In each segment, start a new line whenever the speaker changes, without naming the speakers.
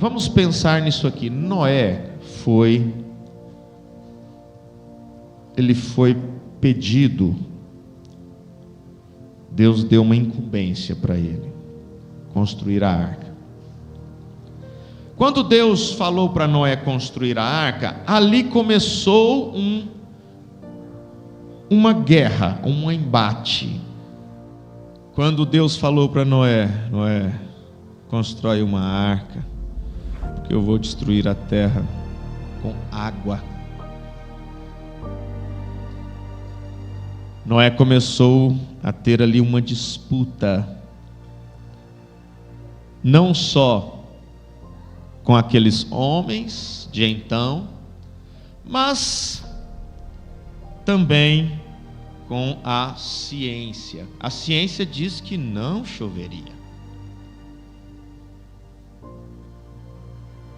vamos pensar nisso aqui. Noé foi pedido, Deus deu uma incumbência para ele, construir a arca. Quando Deus falou para Noé construir a arca, ali começou uma guerra, um embate. Quando Deus falou para Noé: Noé, constrói uma arca, porque eu vou destruir a terra com água. Noé começou a ter ali uma disputa, não só com aqueles homens de então, mas também com a ciência. A ciência diz que não choveria.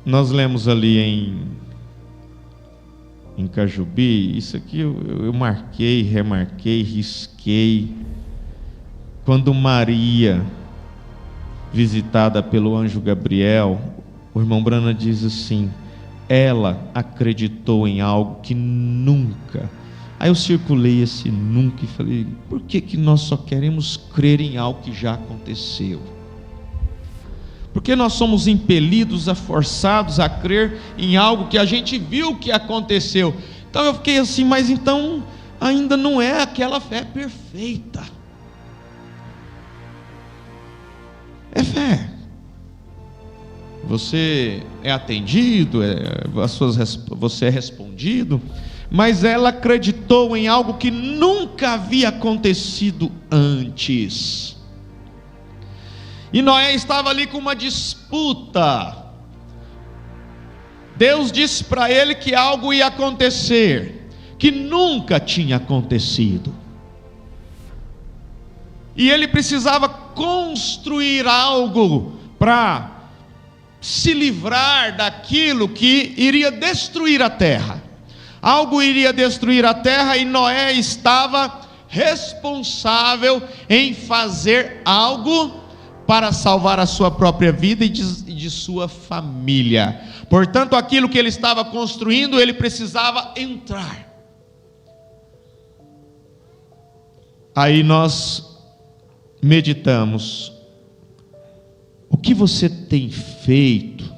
Nós lemos ali em Cajubi, isso aqui eu marquei, remarquei, risquei. Quando Maria, visitada pelo anjo Gabriel, o irmão Brana diz assim: ela acreditou em algo que nunca. Aí eu circulei esse nunca e falei: por que nós só queremos crer em algo que já aconteceu? Porque nós somos impelidos, forçados a crer em algo que a gente viu que aconteceu. Então eu fiquei assim: mas então ainda não é aquela fé perfeita. É fé. Você é atendido, você é respondido, mas ela acreditou em algo que nunca havia acontecido antes. E Noé estava ali com uma disputa. Deus disse para ele que algo ia acontecer, que nunca tinha acontecido. E ele precisava construir algo para se livrar daquilo que iria destruir a terra. Algo iria destruir a terra e Noé estava responsável em fazer algo para salvar a sua própria vida e de sua família. Portanto, aquilo que ele estava construindo, ele precisava entrar. Aí nós meditamos: o que você tem feito,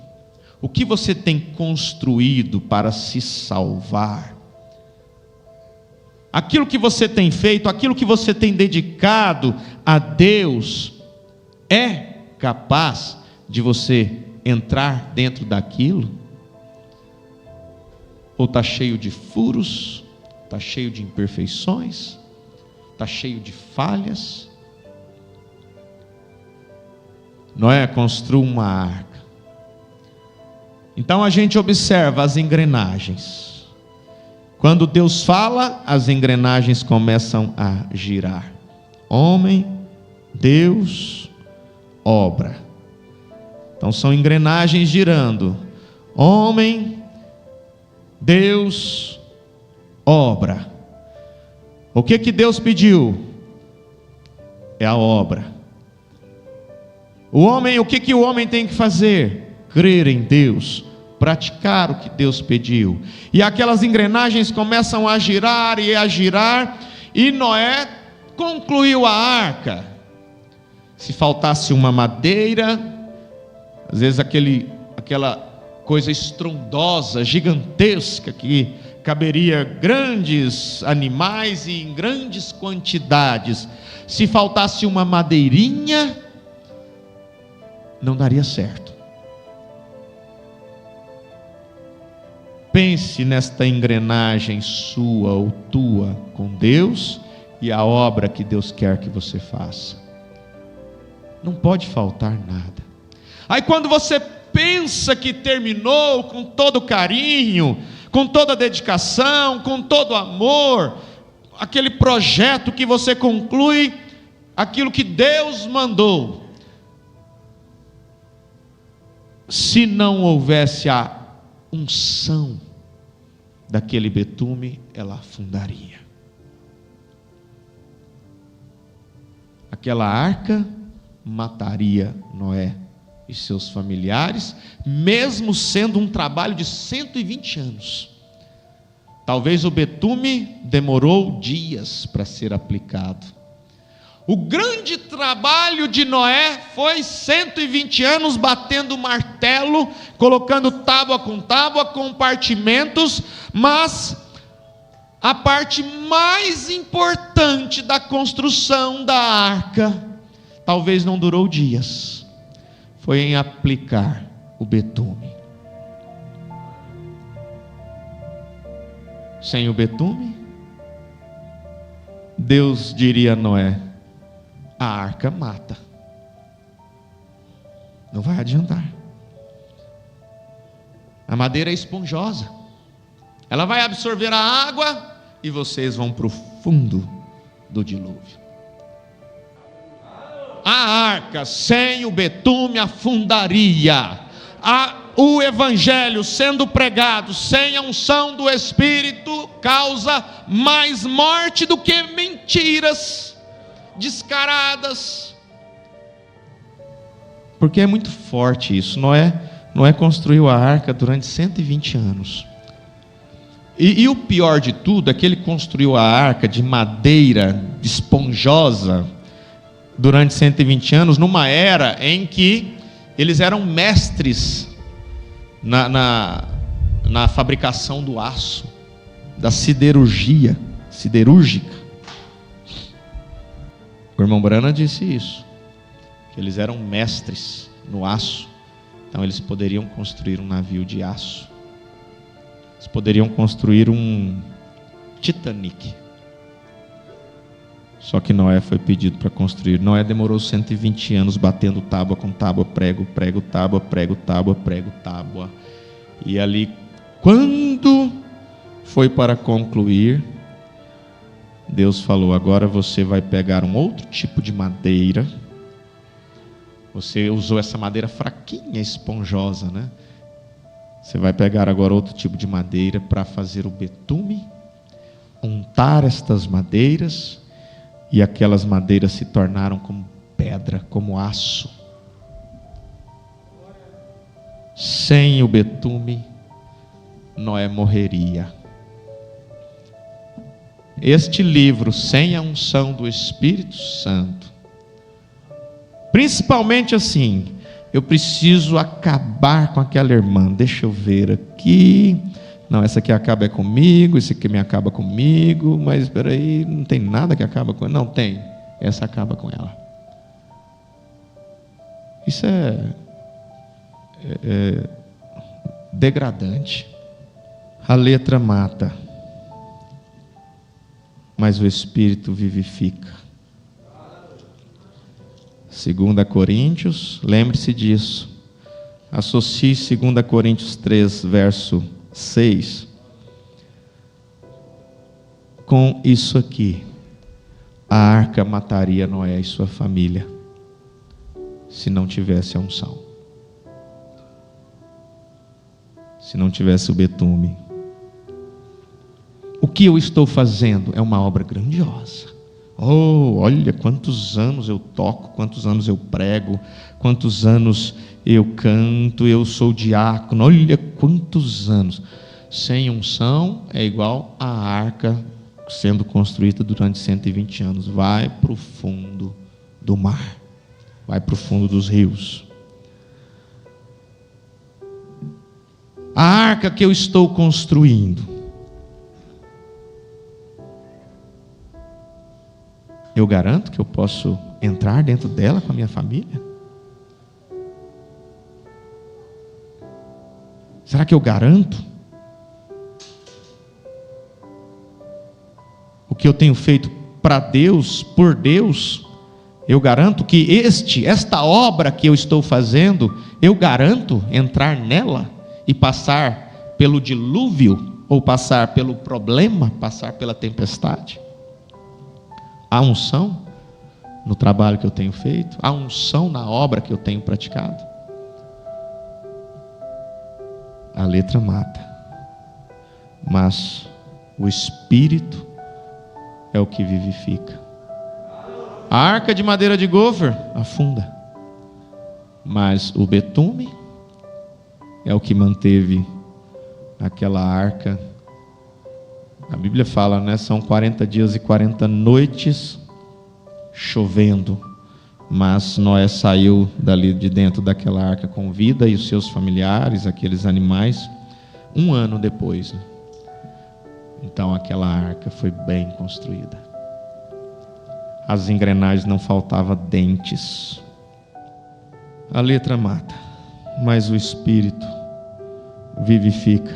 o que você tem construído para se salvar? Aquilo que você tem feito, aquilo que você tem dedicado a Deus, é capaz de você entrar dentro daquilo? Ou está cheio de furos, está cheio de imperfeições, está cheio de falhas? Noé construiu uma arca. Então a gente observa as engrenagens. Quando Deus fala, as engrenagens começam a girar. Homem, Deus, obra. Então são engrenagens girando. Homem, Deus, obra. O que Deus pediu? É a obra. O homem, o que o homem tem que fazer? Crer em Deus, praticar o que Deus pediu. E aquelas engrenagens começam a girar e a girar, e Noé concluiu a arca. Se faltasse uma madeira, às vezes aquela coisa estrondosa, gigantesca, que caberia grandes animais e em grandes quantidades, se faltasse uma madeirinha, não daria certo. Pense nesta engrenagem sua ou tua com Deus e a obra que Deus quer que você faça. Não pode faltar nada. Aí quando você pensa que terminou com todo carinho, com toda dedicação, com todo amor, aquele projeto que você conclui, aquilo que Deus mandou, se não houvesse a unção daquele betume, ela afundaria. Aquela arca mataria Noé e seus familiares, mesmo sendo um trabalho de 120 anos. Talvez o betume demorou dias para ser aplicado. O grande trabalho de Noé foi 120 anos batendo martelo, colocando tábua, compartimentos, mas a parte mais importante da construção da arca talvez não durou dias, foi em aplicar o betume. Sem o betume, Deus diria a Noé: a arca mata, não vai adiantar. A madeira é esponjosa, ela vai absorver a água e vocês vão para o fundo do dilúvio. A arca sem o betume afundaria. O evangelho sendo pregado sem a unção do Espírito causa mais morte do que mentiras descaradas. Porque é muito forte isso. Noé construiu a arca durante 120 anos. E o pior de tudo é que ele construiu a arca de madeira esponjosa durante 120 anos, numa era em que eles eram mestres na fabricação do aço, da siderurgia, siderúrgica. O irmão Brana disse isso, que eles eram mestres no aço, então eles poderiam construir um navio de aço, eles poderiam construir um Titanic. Só que Noé foi pedido para construir. Noé demorou 120 anos batendo tábua com tábua, prego, tábua, prego, tábua, prego, tábua. E ali, quando foi para concluir, Deus falou: agora você vai pegar um outro tipo de madeira. Você usou essa madeira fraquinha, esponjosa, né? Você vai pegar agora outro tipo de madeira para fazer o betume, untar estas madeiras. E aquelas madeiras se tornaram como pedra, como aço. Sem o betume, Noé morreria. Este livro, sem a unção do Espírito Santo, principalmente assim, eu preciso acabar com aquela irmã. Deixa eu ver aqui. Não, essa aqui acaba comigo, esse aqui me acaba comigo, mas espera aí, não tem nada que acaba com ela. Não, tem, essa acaba com ela. Isso é degradante. A letra mata, mas o Espírito vivifica. 2 Coríntios, lembre-se disso. Associe 2 Coríntios 3, verso 6 com isso aqui: a arca mataria Noé e sua família se não tivesse a unção, se não tivesse o betume. O que eu estou fazendo é uma obra grandiosa. Oh, olha quantos anos eu toco, quantos anos eu prego, quantos anos eu canto, eu sou diácono, olha quantos anos. Sem unção é igual a arca sendo construída durante 120 anos. Vai para o fundo do mar, vai para o fundo dos rios. A arca que eu estou construindo, eu garanto que eu posso entrar dentro dela com a minha família? Será que eu garanto? O que eu tenho feito para Deus, por Deus, eu garanto que esta obra que eu estou fazendo, eu garanto entrar nela e passar pelo dilúvio, ou passar pelo problema, passar pela tempestade? Há unção no trabalho que eu tenho feito? Há unção na obra que eu tenho praticado? A letra mata, mas o Espírito é o que vivifica. A arca de madeira de gofer afunda. Mas o betume é o que manteve aquela arca. A Bíblia fala, né? São 40 dias e 40 noites chovendo. Mas Noé saiu dali de dentro daquela arca com vida, e os seus familiares, aqueles animais, 1 ano depois, né? Então aquela arca foi bem construída. As engrenagens não faltavam dentes. A letra mata, mas o Espírito vivifica.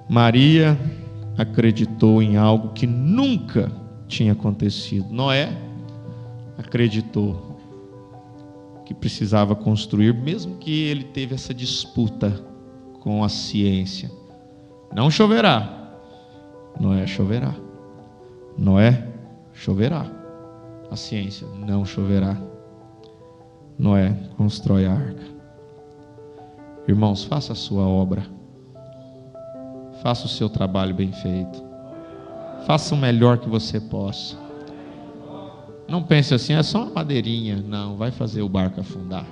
Maria acreditou em algo que nunca tinha acontecido. Noé acreditou que precisava construir, mesmo que ele teve essa disputa com a ciência. Não choverá. Noé choverá. Noé choverá. A ciência não choverá. Noé constrói a arca. Irmãos, faça a sua obra. Faça o seu trabalho bem feito. Faça o melhor que você possa. Não pense assim, é só uma madeirinha. Não, vai fazer o barco afundar.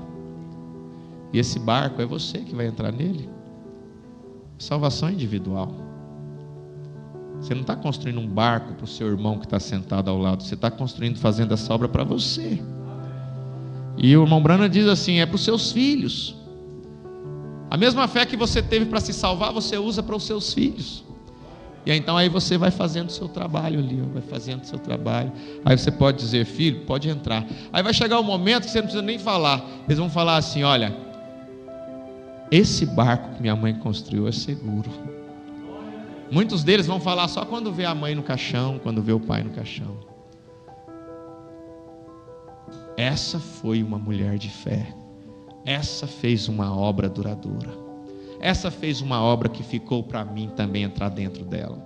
E esse barco é você que vai entrar nele. Salvação individual. Você não está construindo um barco para o seu irmão que está sentado ao lado. Você está construindo, fazendo essa obra para você. E o irmão Branham diz assim, é para os seus filhos. A mesma fé que você teve para se salvar, você usa para os seus filhos. E então aí você vai fazendo o seu trabalho ali, vai fazendo o seu trabalho. Aí você pode dizer, filho, pode entrar. Aí vai chegar um momento que você não precisa nem falar. Eles vão falar assim, olha, esse barco que minha mãe construiu é seguro. Muitos deles vão falar só quando vê a mãe no caixão, quando vê o pai no caixão. Essa foi uma mulher de fé. Essa fez uma obra duradoura. Essa fez uma obra que ficou para mim também entrar dentro dela.